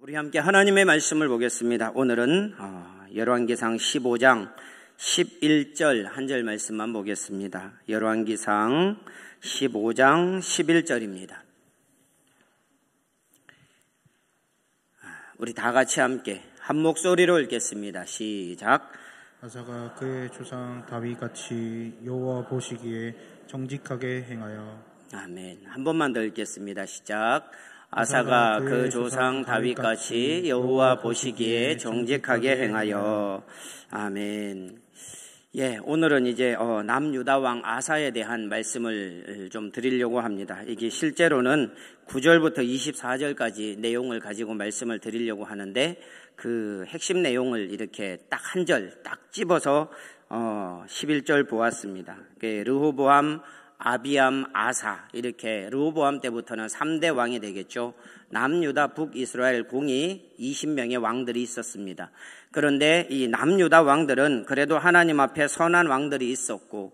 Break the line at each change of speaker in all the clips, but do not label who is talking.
우리 함께 하나님의 말씀을 보겠습니다. 오늘은 열왕기상 15장 11절 한 절 말씀만 보겠습니다. 열왕기상 15장 11절입니다. 우리 다 같이 함께 한 목소리로 읽겠습니다. 시작.
아사가 그의 조상 다윗같이 여호와 보시기에 정직하게 행하여.
아멘. 한 번만 더 읽겠습니다. 시작. 아사가 그 조상 다윗같이 여호와 보시기에 정직하게 행하여. 아멘. 예, 오늘은 이제 남유다 왕 아사에 대한 말씀을 좀 드리려고 합니다. 이게 실제로는 9절부터 24절까지 내용을 가지고 말씀을 드리려고 하는데 그 핵심 내용을 이렇게 딱 한 절 딱 집어서 11절 보았습니다. 르호보암, 아비암, 아사, 이렇게 르호보암 때부터는 3대 왕이 되겠죠. 남유다, 북이스라엘 공이 20명의 왕들이 있었습니다. 그런데 이 남유다 왕들은 그래도 하나님 앞에 선한 왕들이 있었고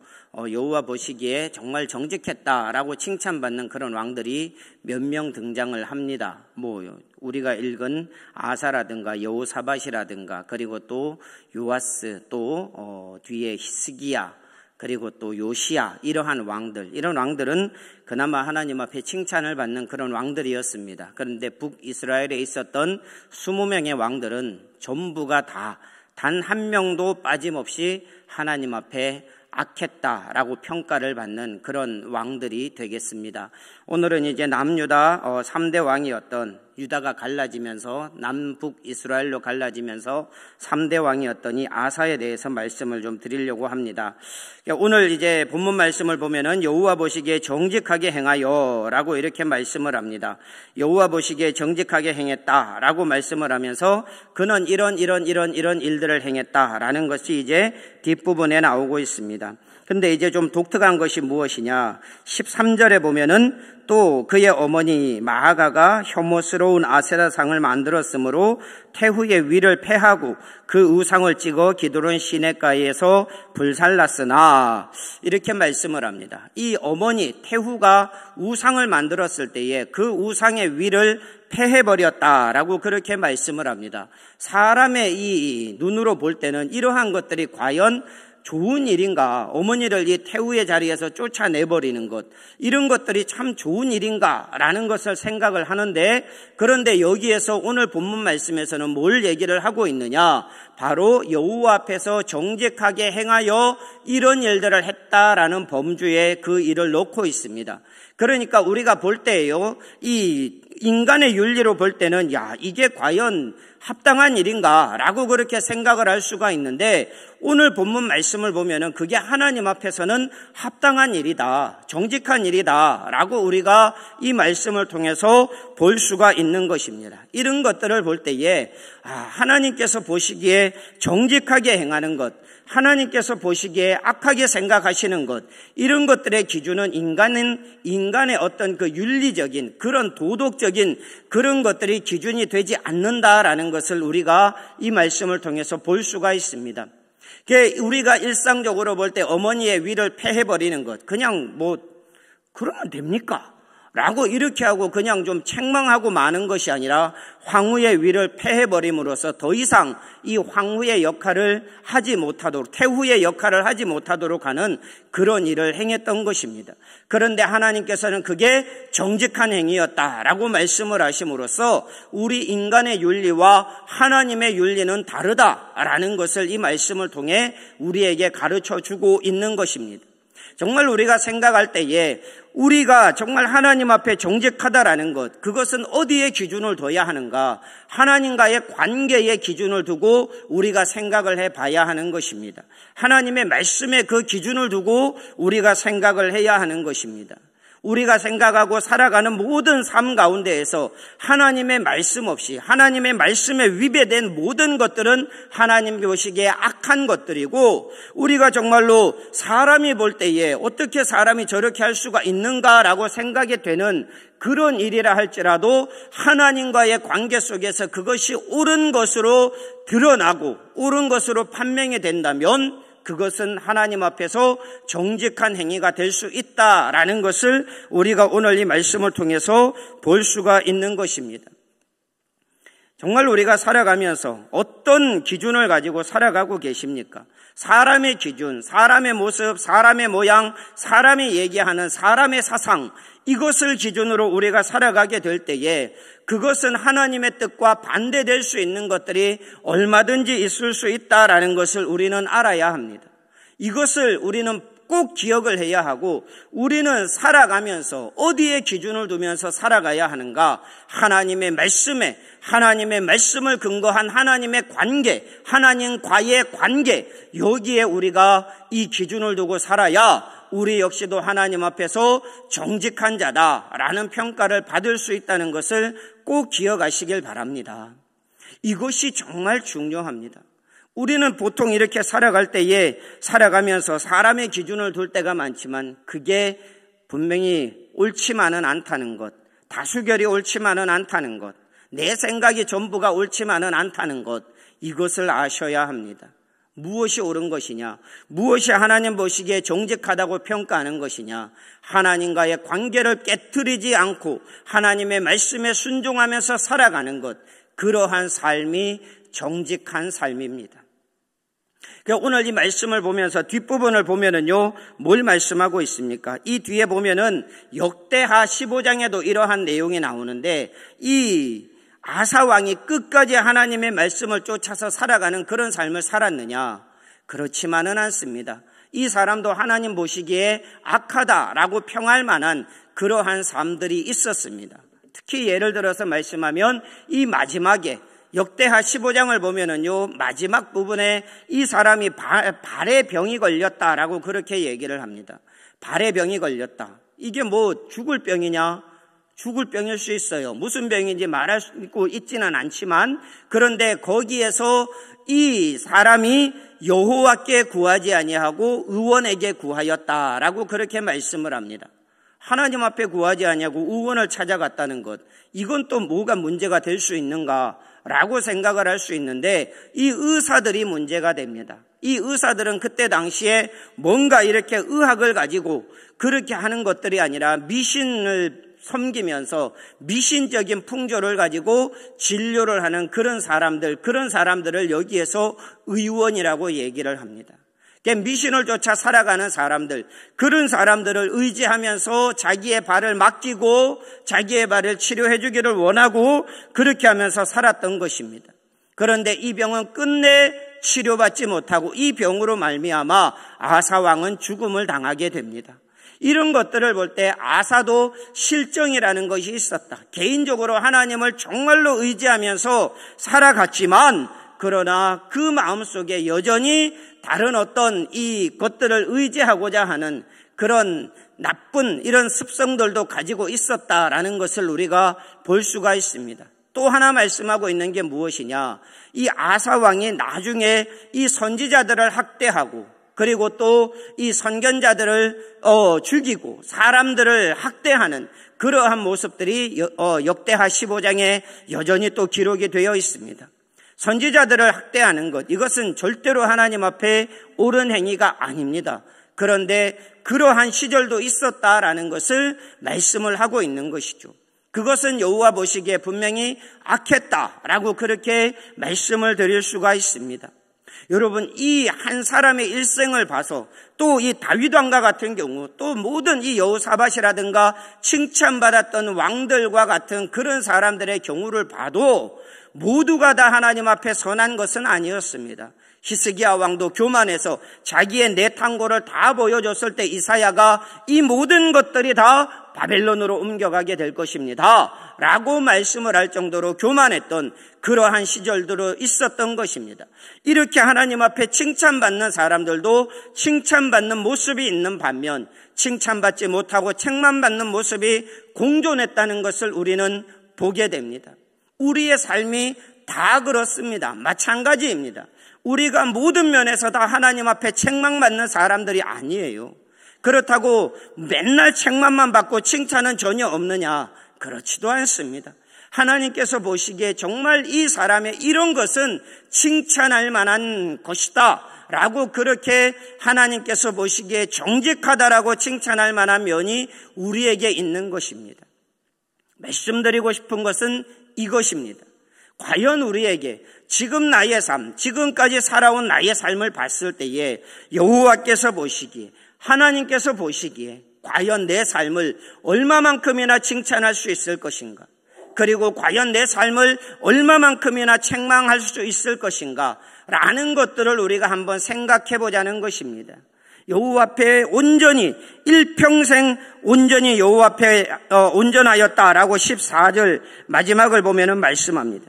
여호와 보시기에 정말 정직했다라고 칭찬받는 그런 왕들이 몇 명 등장을 합니다. 우리가 읽은 아사라든가 여호사밧이라든가 그리고 또 요아스, 또 뒤에 히스기야, 그리고 또 요시야, 이런 왕들은 그나마 하나님 앞에 칭찬을 받는 그런 왕들이었습니다. 그런데 북이스라엘에 있었던 20명의 왕들은 전부가 다 단 한 명도 빠짐없이 하나님 앞에 악했다라고 평가를 받는 그런 왕들이 되겠습니다. 오늘은 이제 남유다 3대 왕이었던, 유다가 갈라지면서 남북 이스라엘로 갈라지면서 3대 왕이었던 이 아사에 대해서 말씀을 좀 드리려고 합니다. 오늘 이제 본문 말씀을 보면은 여호와 보시기에 정직하게 행하여라고 이렇게 말씀을 합니다. 여호와 보시기에 정직하게 행했다라고 말씀을 하면서 그는 이런 일들을 행했다라는 것이 이제 뒷부분에 나오고 있습니다. 근데 이제 좀 독특한 것이 무엇이냐? 13절에 보면은 또 그의 어머니 마아가가 혐오스러운 아세라상을 만들었으므로 태후의 위를 패하고 그 우상을 찍어 기드론 시내가에서 불살랐으나, 이렇게 말씀을 합니다. 이 어머니 태후가 우상을 만들었을 때에 그 우상의 위를 패해버렸다라고 그렇게 말씀을 합니다. 사람의 이 눈으로 볼 때는 이러한 것들이 과연 좋은 일인가? 어머니를 이 태후의 자리에서 쫓아내버리는 것, 이런 것들이 참 좋은 일인가라는 것을 생각을 하는데, 그런데 여기에서 오늘 본문 말씀에서는 뭘 얘기를 하고 있느냐? 바로 여호와 앞에서 정직하게 행하여 이런 일들을 했다라는 범주에 그 일을 놓고 있습니다. 그러니까 우리가 볼 때요, 이 인간의 윤리로 볼 때는 이게 과연 합당한 일인가? 라고 그렇게 생각을 할 수가 있는데, 오늘 본문 말씀을 보면은 그게 하나님 앞에서는 합당한 일이다, 정직한 일이다 라고 우리가 이 말씀을 통해서 볼 수가 있는 것입니다. 이런 것들을 볼 때에 하나님께서 보시기에 정직하게 행하는 것, 하나님께서 보시기에 악하게 생각하시는 것, 이런 것들의 기준은 인간의 어떤 그 윤리적인 그런 도덕적인 그런 것들이 기준이 되지 않는다라는 것을 우리가 이 말씀을 통해서 볼 수가 있습니다. 우리가 일상적으로 볼 때 어머니의 위를 패해버리는 것, 그냥 그러면 됩니까? 라고 이렇게 하고 그냥 좀 책망하고 마는 것이 아니라 황후의 위를 패해버림으로써 더 이상 이 황후의 역할을 하지 못하도록, 태후의 역할을 하지 못하도록 하는 그런 일을 행했던 것입니다. 그런데 하나님께서는 그게 정직한 행위였다라고 말씀을 하심으로써 우리 인간의 윤리와 하나님의 윤리는 다르다라는 것을 이 말씀을 통해 우리에게 가르쳐주고 있는 것입니다. 정말 우리가 생각할 때에 우리가 정말 하나님 앞에 정직하다라는 것, 그것은 어디에 기준을 둬야 하는가? 하나님과의 관계에 기준을 두고 우리가 생각을 해봐야 하는 것입니다. 하나님의 말씀에 그 기준을 두고 우리가 생각을 해야 하는 것입니다. 우리가 생각하고 살아가는 모든 삶 가운데에서 하나님의 말씀 없이, 하나님의 말씀에 위배된 모든 것들은 하나님 보시기에 악한 것들이고, 우리가 정말로 사람이 볼 때에 어떻게 사람이 저렇게 할 수가 있는가라고 생각이 되는 그런 일이라 할지라도 하나님과의 관계 속에서 그것이 옳은 것으로 드러나고 옳은 것으로 판명이 된다면 그것은 하나님 앞에서 정직한 행위가 될 수 있다라는 것을 우리가 오늘 이 말씀을 통해서 볼 수가 있는 것입니다. 정말 우리가 살아가면서 어떤 기준을 가지고 살아가고 계십니까? 사람의 기준, 사람의 모습, 사람의 모양, 사람이 얘기하는 사람의 사상, 이것을 기준으로 우리가 살아가게 될 때에 그것은 하나님의 뜻과 반대될 수 있는 것들이 얼마든지 있을 수 있다라는 것을 우리는 알아야 합니다. 이것을 우리는 꼭 기억을 해야 하고, 우리는 살아가면서 어디에 기준을 두면서 살아가야 하는가? 하나님의 말씀에, 하나님의 말씀을 근거한 하나님의 관계, 하나님과의 관계, 여기에 우리가 이 기준을 두고 살아야 우리 역시도 하나님 앞에서 정직한 자다라는 평가를 받을 수 있다는 것을 꼭 기억하시길 바랍니다. 이것이 정말 중요합니다. 우리는 보통 이렇게 살아갈 때에 살아가면서 사람의 기준을 둘 때가 많지만 그게 분명히 옳지만은 않다는 것, 다수결이 옳지만은 않다는 것, 내 생각이 전부가 옳지만은 않다는 것, 이것을 아셔야 합니다. 무엇이 옳은 것이냐, 무엇이 하나님 보시기에 정직하다고 평가하는 것이냐, 하나님과의 관계를 깨트리지 않고 하나님의 말씀에 순종하면서 살아가는 것, 그러한 삶이 정직한 삶입니다. 오늘 이 말씀을 보면서 뒷부분을 보면은요, 뭘 말씀하고 있습니까? 이 뒤에 보면은 역대하 15장에도 이러한 내용이 나오는데, 이 아사 왕이 끝까지 하나님의 말씀을 쫓아서 살아가는 그런 삶을 살았느냐? 그렇지만은 않습니다. 이 사람도 하나님 보시기에 악하다라고 평할 만한 그러한 삶들이 있었습니다. 특히 예를 들어서 말씀하면 이 마지막에 역대하 15장을 보면은요, 마지막 부분에 이 사람이 발의 병이 걸렸다라고 그렇게 얘기를 합니다. 발의 병이 걸렸다. 이게 뭐 죽을 병이냐? 죽을 병일 수 있어요. 무슨 병인지 말할 수 있지는 않지만, 그런데 거기에서 이 사람이 여호와께 구하지 아니하고 의원에게 구하였다라고 그렇게 말씀을 합니다. 하나님 앞에 구하지 아니하고 의원을 찾아갔다는 것, 이건 또 뭐가 문제가 될 수 있는가라고 생각을 할 수 있는데, 이 의사들이 문제가 됩니다. 이 의사들은 그때 당시에 뭔가 이렇게 의학을 가지고 그렇게 하는 것들이 아니라 미신을 섬기면서 미신적인 풍조를 가지고 진료를 하는 그런 사람들을 여기에서 의원이라고 얘기를 합니다. 미신을 쫓아 살아가는 사람들, 그런 사람들을 의지하면서 자기의 발을 맡기고 자기의 발을 치료해 주기를 원하고 그렇게 하면서 살았던 것입니다. 그런데 이 병은 끝내 치료받지 못하고 이 병으로 말미암아 아사 왕은 죽음을 당하게 됩니다. 이런 것들을 볼 때 아사도 실정이라는 것이 있었다. 개인적으로 하나님을 정말로 의지하면서 살아갔지만, 그러나 그 마음속에 여전히 다른 어떤 이 것들을 의지하고자 하는 그런 나쁜 이런 습성들도 가지고 있었다라는 것을 우리가 볼 수가 있습니다. 또 하나 말씀하고 있는 게 무엇이냐? 이 아사 왕이 나중에 이 선지자들을 학대하고, 그리고 또 이 선견자들을 죽이고 사람들을 학대하는 그러한 모습들이 역대하 15장에 여전히 또 기록이 되어 있습니다. 선지자들을 학대하는 것, 이것은 절대로 하나님 앞에 옳은 행위가 아닙니다. 그런데 그러한 시절도 있었다라는 것을 말씀을 하고 있는 것이죠. 그것은 여호와 보시기에 분명히 악했다라고 그렇게 말씀을 드릴 수가 있습니다. 여러분, 이 한 사람의 일생을 봐서, 또 이 다윗 왕과 같은 경우, 또 모든 이 여호사밧이라든가 칭찬받았던 왕들과 같은 그런 사람들의 경우를 봐도 모두가 다 하나님 앞에 선한 것은 아니었습니다. 히스기야 왕도 교만해서 자기의 내탕고를 다 보여줬을 때 이사야가 이 모든 것들이 다 바벨론으로 옮겨가게 될 것입니다 라고 말씀을 할 정도로 교만했던 그러한 시절들도 있었던 것입니다. 이렇게 하나님 앞에 칭찬받는 사람들도 칭찬받는 모습이 있는 반면, 칭찬받지 못하고 책만 받는 모습이 공존했다는 것을 우리는 보게 됩니다. 우리의 삶이 다 그렇습니다. 마찬가지입니다. 우리가 모든 면에서 다 하나님 앞에 책망받는 사람들이 아니에요. 그렇다고 맨날 책망만 받고 칭찬은 전혀 없느냐? 그렇지도 않습니다. 하나님께서 보시기에 정말 이 사람의 이런 것은 칭찬할 만한 것이다 라고 그렇게 하나님께서 보시기에 정직하다라고 칭찬할 만한 면이 우리에게 있는 것입니다. 말씀드리고 싶은 것은 이것입니다. 과연 우리에게 지금 나의 삶, 지금까지 살아온 나의 삶을 봤을 때에 여호와께서 보시기에, 하나님께서 보시기에 과연 내 삶을 얼마만큼이나 칭찬할 수 있을 것인가? 그리고 과연 내 삶을 얼마만큼이나 책망할 수 있을 것인가? 라는 것들을 우리가 한번 생각해 보자는 것입니다. 여호와 앞에 온전히 일평생 온전히 여호와 앞에 온전하였다라고 14절 마지막을 보면은 말씀합니다.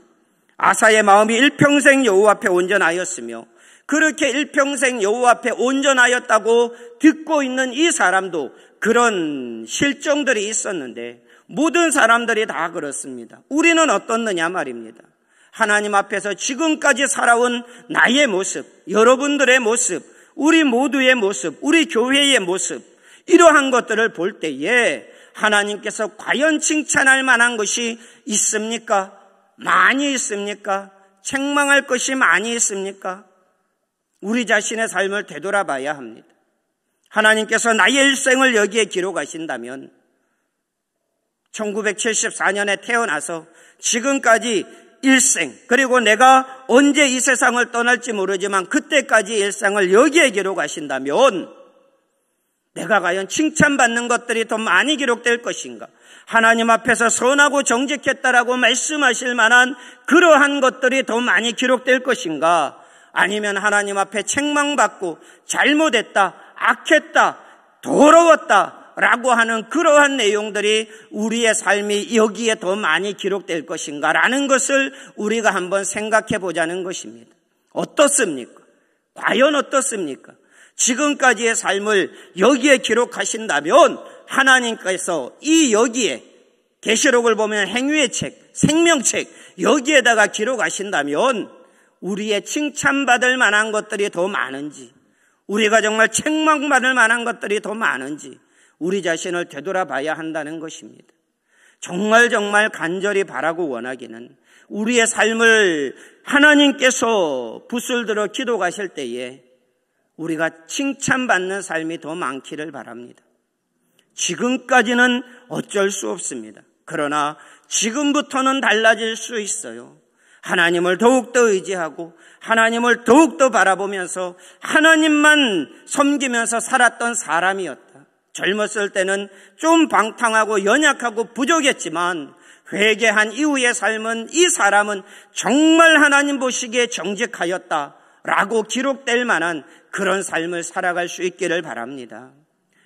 아사의 마음이 일평생 여호와 앞에 온전하였으며 그렇게 일평생 여호와 앞에 온전하였다고 듣고 있는 이 사람도 그런 실정들이 있었는데 모든 사람들이 다 그렇습니다. 우리는 어떻느냐 말입니다. 하나님 앞에서 지금까지 살아온 나의 모습, 여러분들의 모습, 우리 모두의 모습, 우리 교회의 모습, 이러한 것들을 볼 때에 하나님께서 과연 칭찬할 만한 것이 있습니까? 많이 있습니까? 책망할 것이 많이 있습니까? 우리 자신의 삶을 되돌아봐야 합니다. 하나님께서 나의 일생을 여기에 기록하신다면 1974년에 태어나서 지금까지 일생, 그리고 내가 언제 이 세상을 떠날지 모르지만 그때까지 일생을 여기에 기록하신다면 내가 과연 칭찬받는 것들이 더 많이 기록될 것인가? 하나님 앞에서 선하고 정직했다라고 말씀하실 만한 그러한 것들이 더 많이 기록될 것인가? 아니면 하나님 앞에 책망받고 잘못했다, 악했다, 더러웠다 라고 하는 그러한 내용들이 우리의 삶이 여기에 더 많이 기록될 것인가 라는 것을 우리가 한번 생각해 보자는 것입니다. 어떻습니까? 과연 어떻습니까? 지금까지의 삶을 여기에 기록하신다면 하나님께서 이 여기에 계시록을 보면 행위의 책, 생명책 여기에다가 기록하신다면 우리의 칭찬받을 만한 것들이 더 많은지, 우리가 정말 책망받을 만한 것들이 더 많은지 우리 자신을 되돌아봐야 한다는 것입니다. 정말 간절히 바라고 원하기는 우리의 삶을 하나님께서 붓을 들어 기록하실 때에 우리가 칭찬받는 삶이 더 많기를 바랍니다. 지금까지는 어쩔 수 없습니다. 그러나 지금부터는 달라질 수 있어요. 하나님을 더욱더 의지하고 하나님을 더욱더 바라보면서 하나님만 섬기면서 살았던 사람이었다. 젊었을 때는 좀 방탕하고 연약하고 부족했지만 회개한 이후의 삶은 이 사람은 정말 하나님 보시기에 정직하였다라고 기록될 만한 그런 삶을 살아갈 수 있기를 바랍니다.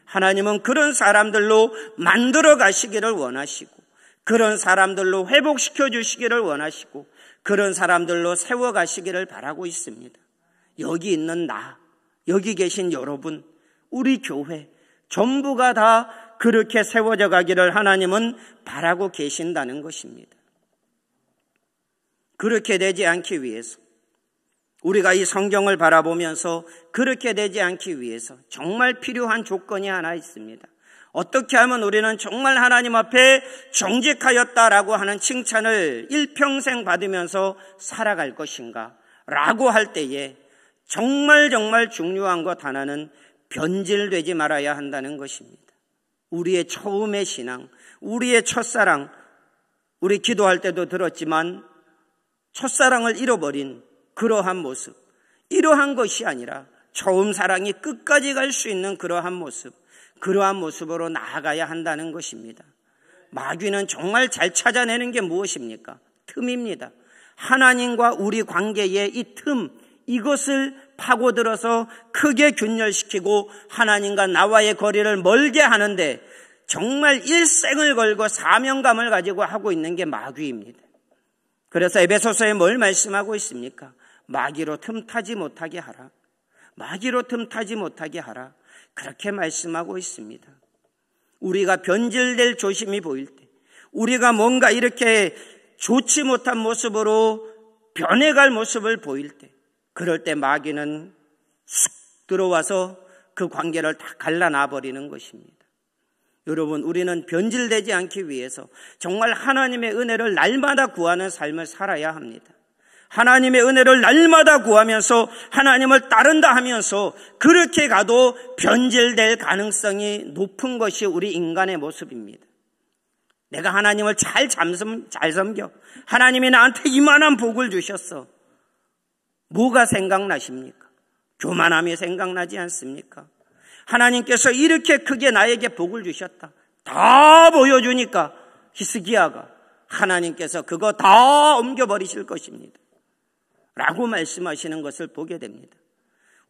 하나님은 그런 사람들로 만들어 가시기를 원하시고 그런 사람들로 회복시켜 주시기를 원하시고 그런 사람들로 세워 가시기를 바라고 있습니다. 여기 있는 나, 여기 계신 여러분, 우리 교회 전부가 다 그렇게 세워져 가기를 하나님은 바라고 계신다는 것입니다. 그렇게 되지 않기 위해서 우리가 이 성경을 바라보면서 그렇게 되지 않기 위해서 정말 필요한 조건이 하나 있습니다. 어떻게 하면 우리는 정말 하나님 앞에 정직하였다라고 하는 칭찬을 일평생 받으면서 살아갈 것인가 라고 할 때에 정말 중요한 것 하나는 변질되지 말아야 한다는 것입니다. 우리의 처음의 신앙, 우리의 첫사랑, 우리 기도할 때도 들었지만 첫사랑을 잃어버린 그러한 모습, 이러한 것이 아니라 처음 사랑이 끝까지 갈 수 있는 그러한 모습, 그러한 모습으로 나아가야 한다는 것입니다. 마귀는 정말 잘 찾아내는 게 무엇입니까? 틈입니다. 하나님과 우리 관계의 이 틈, 이것을 파고들어서 크게 균열시키고 하나님과 나와의 거리를 멀게 하는데 정말 일생을 걸고 사명감을 가지고 하고 있는 게 마귀입니다. 그래서 에베소서에 뭘 말씀하고 있습니까? 마귀로 틈타지 못하게 하라. 마귀로 틈타지 못하게 하라. 그렇게 말씀하고 있습니다. 우리가 변질될 조짐이 보일 때, 우리가 뭔가 이렇게 좋지 못한 모습으로 변해갈 모습을 보일 때, 그럴 때 마귀는 쑥 들어와서 그 관계를 다 갈라놔버리는 것입니다. 여러분, 우리는 변질되지 않기 위해서 정말 하나님의 은혜를 날마다 구하는 삶을 살아야 합니다. 하나님의 은혜를 날마다 구하면서 하나님을 따른다 하면서 그렇게 가도 변질될 가능성이 높은 것이 우리 인간의 모습입니다. 내가 하나님을 잘 섬겨. 하나님이 나한테 이만한 복을 주셨어. 뭐가 생각나십니까? 교만함이 생각나지 않습니까? 하나님께서 이렇게 크게 나에게 복을 주셨다. 다 보여주니까 히스기야가 하나님께서 그거 다 옮겨버리실 것입니다. 라고 말씀하시는 것을 보게 됩니다.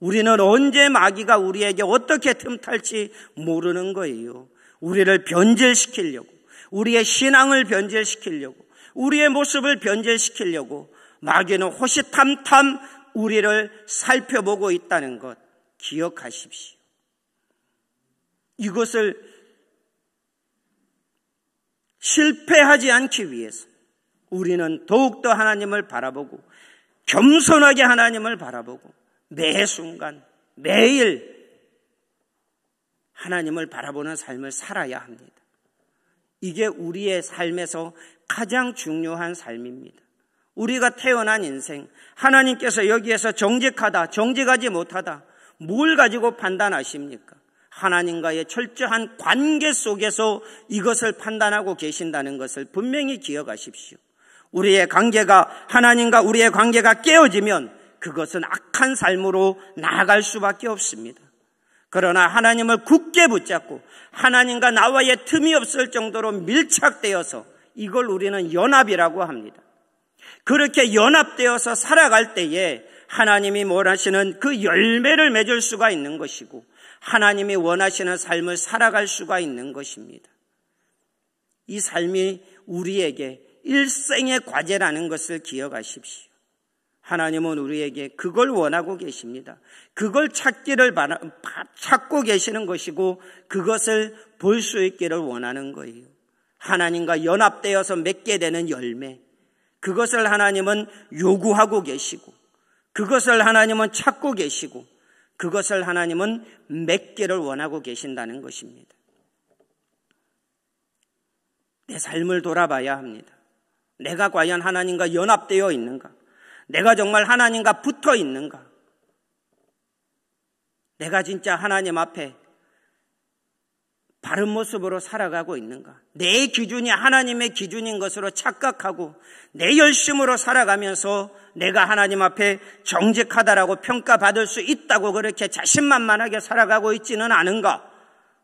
우리는 언제 마귀가 우리에게 어떻게 틈탈지 모르는 거예요. 우리를 변질시키려고, 우리의 신앙을 변질시키려고, 우리의 모습을 변질시키려고 마귀는 호시탐탐 우리를 살펴보고 있다는 것 기억하십시오. 이것을 실패하지 않기 위해서 우리는 더욱더 하나님을 바라보고 겸손하게 하나님을 바라보고 매 순간 매일 하나님을 바라보는 삶을 살아야 합니다. 이게 우리의 삶에서 가장 중요한 삶입니다. 우리가 태어난 인생, 하나님께서 여기에서 정직하다, 정직하지 못하다, 뭘 가지고 판단하십니까? 하나님과의 철저한 관계 속에서 이것을 판단하고 계신다는 것을 분명히 기억하십시오. 우리의 관계가, 하나님과 우리의 관계가 깨어지면 그것은 악한 삶으로 나아갈 수밖에 없습니다. 그러나 하나님을 굳게 붙잡고 하나님과 나와의 틈이 없을 정도로 밀착되어서 이걸 우리는 연합이라고 합니다. 그렇게 연합되어서 살아갈 때에 하나님이 원하시는 그 열매를 맺을 수가 있는 것이고 하나님이 원하시는 삶을 살아갈 수가 있는 것입니다. 이 삶이 우리에게 일생의 과제라는 것을 기억하십시오. 하나님은 우리에게 그걸 원하고 계십니다. 그걸 찾고 계시는 것이고 그것을 볼 수 있기를 원하는 거예요. 하나님과 연합되어서 맺게 되는 열매, 그것을 하나님은 요구하고 계시고 그것을 하나님은 찾고 계시고 그것을 하나님은 맺기를 원하고 계신다는 것입니다. 내 삶을 돌아봐야 합니다. 내가 과연 하나님과 연합되어 있는가? 내가 정말 하나님과 붙어 있는가? 내가 진짜 하나님 앞에 바른 모습으로 살아가고 있는가? 내 기준이 하나님의 기준인 것으로 착각하고 내 열심으로 살아가면서 내가 하나님 앞에 정직하다라고 평가받을 수 있다고 그렇게 자신만만하게 살아가고 있지는 않은가?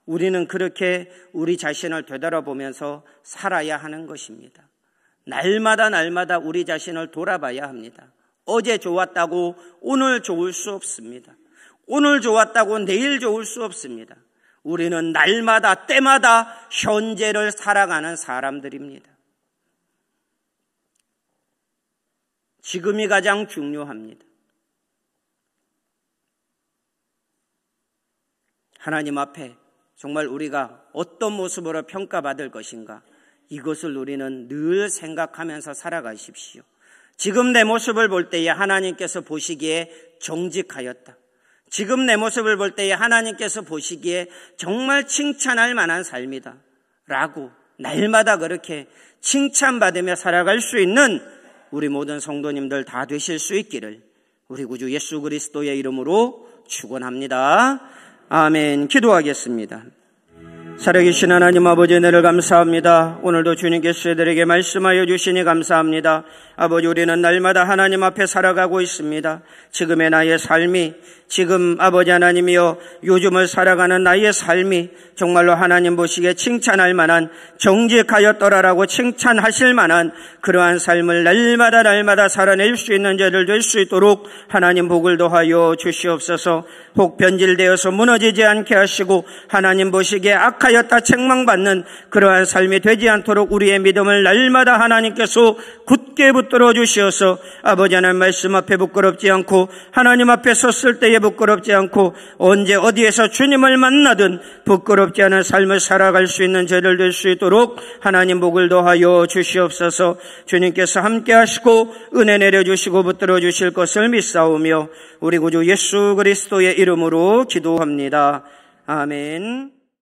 우리는 그렇게 우리 자신을 되돌아보면서 살아야 하는 것입니다. 날마다 우리 자신을 돌아봐야 합니다. 어제 좋았다고 오늘 좋을 수 없습니다. 오늘 좋았다고 내일 좋을 수 없습니다. 우리는 날마다 때마다 현재를 살아가는 사람들입니다. 지금이 가장 중요합니다. 하나님 앞에 정말 우리가 어떤 모습으로 평가받을 것인가, 이것을 우리는 늘 생각하면서 살아가십시오. 지금 내 모습을 볼 때에 하나님께서 보시기에 정직하였다. 지금 내 모습을 볼 때에 하나님께서 보시기에 정말 칭찬할 만한 삶이다 라고 날마다 그렇게 칭찬받으며 살아갈 수 있는 우리 모든 성도님들 다 되실 수 있기를 우리 구주 예수 그리스도의 이름으로 축원합니다. 아멘. 기도하겠습니다. 살아계신 하나님 아버지, 은혜를 감사합니다. 오늘도 주님께서 저희들에게 말씀하여 주시니 감사합니다. 아버지, 우리는 날마다 하나님 앞에 살아가고 있습니다. 지금의 나의 삶이, 지금 아버지 하나님이여 요즘을 살아가는 나의 삶이 정말로 하나님 보시기에 칭찬할 만한, 정직하였더라라고 칭찬하실 만한 그러한 삶을 날마다 살아낼 수 있는 자들 될 수 있도록 하나님 복을 더하여 주시옵소서. 혹 변질되어서 무너지지 않게 하시고 하나님 보시기에 악하였다 책망받는 그러한 삶이 되지 않도록 우리의 믿음을 날마다 하나님께서 굳게 붙들어 주시어서 아버지 하나님 말씀 앞에 부끄럽지 않고 하나님 앞에 섰을 때에 부끄럽지 않고 언제 어디에서 주님을 만나든 부끄럽지 않은 삶을 살아갈 수 있는 저희들 될 수 있도록 하나님 복을 더하여 주시옵소서. 주님께서 함께 하시고 은혜 내려주시고 붙들어 주실 것을 믿사오며 우리 구주 예수 그리스도의 이름으로 기도합니다. 아멘.